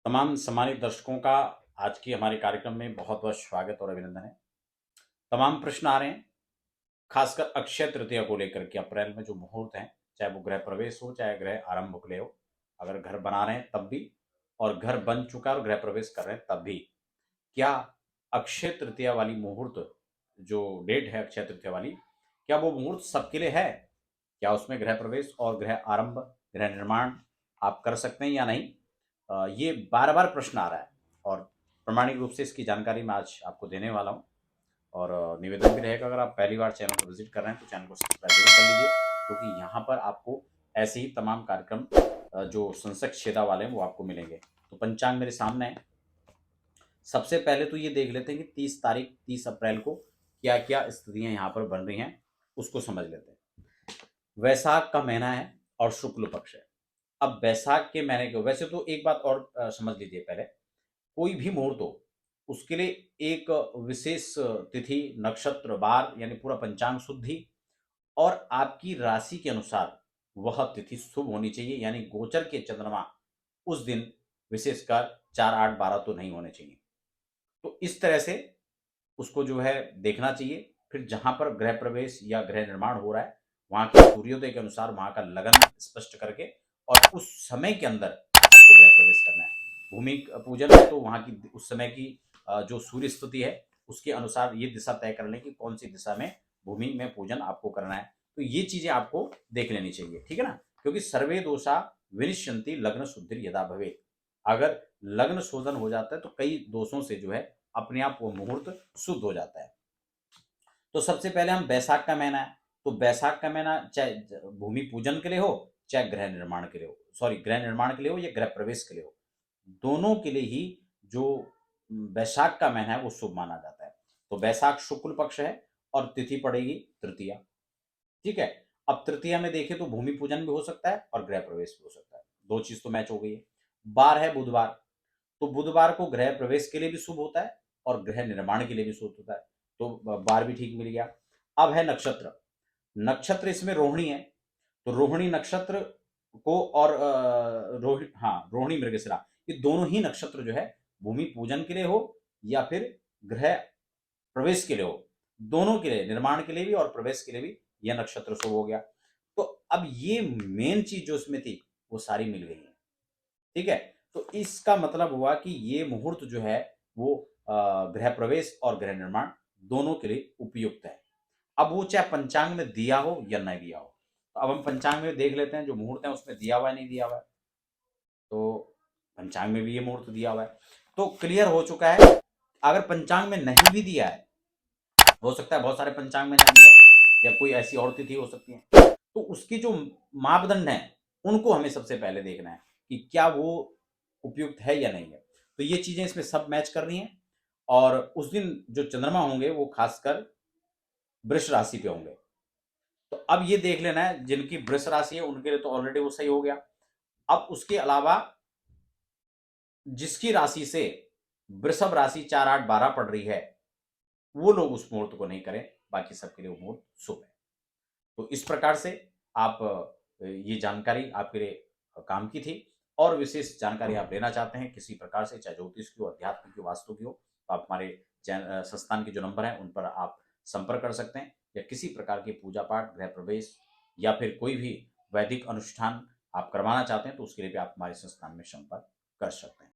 तमाम सम्मानित दर्शकों का आज की हमारे कार्यक्रम में बहुत बहुत स्वागत और अभिनंदन है। तमाम प्रश्न आ रहे हैं, खासकर अक्षय तृतीया को लेकर के अप्रैल में जो मुहूर्त हैं, चाहे वो गृह प्रवेश हो, चाहे गृह आरंभ के लिए हो, अगर घर बना रहे हैं तब भी और घर बन चुका है और गृह प्रवेश कर रहे हैं तब भी। क्या अक्षय तृतीया वाली मुहूर्त जो डेट है अक्षय तृतीया वाली, क्या वो मुहूर्त सबके लिए है? क्या उसमें गृह प्रवेश और गृह आरंभ, गृह निर्माण आप कर सकते हैं या नहीं? ये बार-बार प्रश्न आ रहा है और प्रामाणिक रूप से इसकी जानकारी मैं आज आपको देने वाला हूँ। और निवेदन भी रहेगा, अगर आप पहली बार चैनल को विज़िट कर रहे हैं तो चैनल को सब्सक्राइब ज़रूर कर लीजिए, क्योंकि यहाँ पर आपको ऐसे ही तमाम कार्यक्रम जो संसद छेदा वाले हैं वो आपको मिलेंगे। तो पंचांग मेरे सामने है। सबसे पहले तो ये देख लेते हैं कि 30 अप्रैल को क्या-क्या स्थितियाँ यहाँ पर बन रही हैं, उसको समझ लेते हैं। वैशाख का महीना है और शुक्ल पक्ष है। अब वैशाख के महीने को वैसे तो एक बात और समझ लीजिए पहले, कोई भी मुहूर्त हो, उसके लिए एक विशेष तिथि, नक्षत्र, वार यानी पूरा पंचांग शुद्धि और आपकी राशि के अनुसार वह तिथि शुभ होनी चाहिए, यानी गोचर के चंद्रमा उस दिन विशेषकर 4, 8, 12 तो नहीं होने चाहिए। तो इस तरह से उसको जो है देखना चाहिए। फिर जहाँ पर गृह प्रवेश या गृह निर्माण हो रहा है, वहाँ के सूर्योदय के अनुसार वहाँ का लगन स्पष्ट करके और उस समय के अंदर आपको गृह प्रवेश करना है। भूमि पूजन है तो वहाँ की उस समय की जो सूर्य स्थिति है, उसके अनुसार ये दिशा तय कर लें कि कौन-सी दिशा में भूमि में पूजन आपको करना है। तो ये चीज़ें आपको देख लेनी चाहिए, ठीक है ना? क्योंकि सर्वे दोषा विनिश्यन्ति लग्न शुद्धिर्यदा भवेत्। अगर लग्न शोधन हो जाता है तो कई दोषों से जो है अपने आप वो मुहूर्त शुद्ध हो जाता है। तो सबसे पहले हम बैसाख का महीना है, तो बैसाख का महीना चाहे भूमि पूजन के लिए हो, चाहे गृह निर्माण के लिए हो, सॉरी गृह निर्माण के लिए हो या गृह प्रवेश के लिए हो, दोनों के लिए ही जो बैसाख का महीना है वो शुभ माना जाता है। तो बैसाख शुक्ल पक्ष है और तिथि पड़ेगी तृतीया। ठीक है। अब तृतीया में देखें तो भूमि पूजन भी हो सकता है और गृह प्रवेश भी हो सकता है। दो चीज तो मैच हो गई है। बार है बुधवार, तो बुधवार को गृह प्रवेश के लिए भी शुभ होता है और गृह निर्माण के लिए भी शुभ होता है। तो बार भी ठीक मिल गया। अब है नक्षत्र। नक्षत्र इसमें रोहिणी है, तो रोहिणी नक्षत्र को और रोहिणी मृगशिरा, ये दोनों ही नक्षत्र जो है भूमि पूजन के लिए हो या फिर गृह प्रवेश के लिए हो, दोनों के लिए, निर्माण के लिए भी और प्रवेश के लिए भी यह नक्षत्र शुभ हो गया। तो अब ये मेन चीज जो इसमें थी वो सारी मिल गई है। ठीक है। तो इसका मतलब हुआ कि ये मुहूर्त जो है वो गृह प्रवेश और गृह निर्माण दोनों के लिए उपयुक्त है। अब वो चाहे पंचांग में दिया हो या नहीं दिया हो। तो अब हम पंचांग में देख लेते हैं जो मुहूर्त है उसमें दिया हुआ है नहीं दिया हुआ है। तो पंचांग में भी ये मुहूर्त दिया हुआ है, तो क्लियर हो चुका है। अगर पंचांग में नहीं भी दिया है, हो सकता है बहुत सारे पंचांग में नहीं दिया हो या कोई ऐसी और तिथि हो सकती है, तो उसकी जो मापदंड है उनको हमें सबसे पहले देखना है कि क्या वो उपयुक्त है या नहीं है। तो ये चीजें इसमें सब मैच करनी है। और उस दिन जो चंद्रमा होंगे वो खासकर वृष राशि पे होंगे। तो अब ये देख लेना है जिनकी वृष राशि है उनके लिए तो ऑलरेडी वो सही हो गया। अब उसके अलावा जिसकी राशि से वृषभ राशि 4, 8, 12 पड़ रही है, वो लोग उस मुहूर्त को नहीं करें, बाकी सबके लिए वो मुहूर्त शुभ है। तो इस प्रकार से आप ये जानकारी आपके लिए काम की थी। और विशेष जानकारी आप लेना चाहते हैं किसी प्रकार से, चाहे ज्योतिष की हो, अध्यात्म की हो, वास्तु की हो, तो आप हमारे संस्थान के जो नंबर हैं उन पर आप संपर्क कर सकते हैं। या किसी प्रकार की पूजा पाठ, गृह प्रवेश या फिर कोई भी वैदिक अनुष्ठान आप करवाना चाहते हैं तो उसके लिए भी आप हमारे संस्थान में संपर्क कर सकते हैं।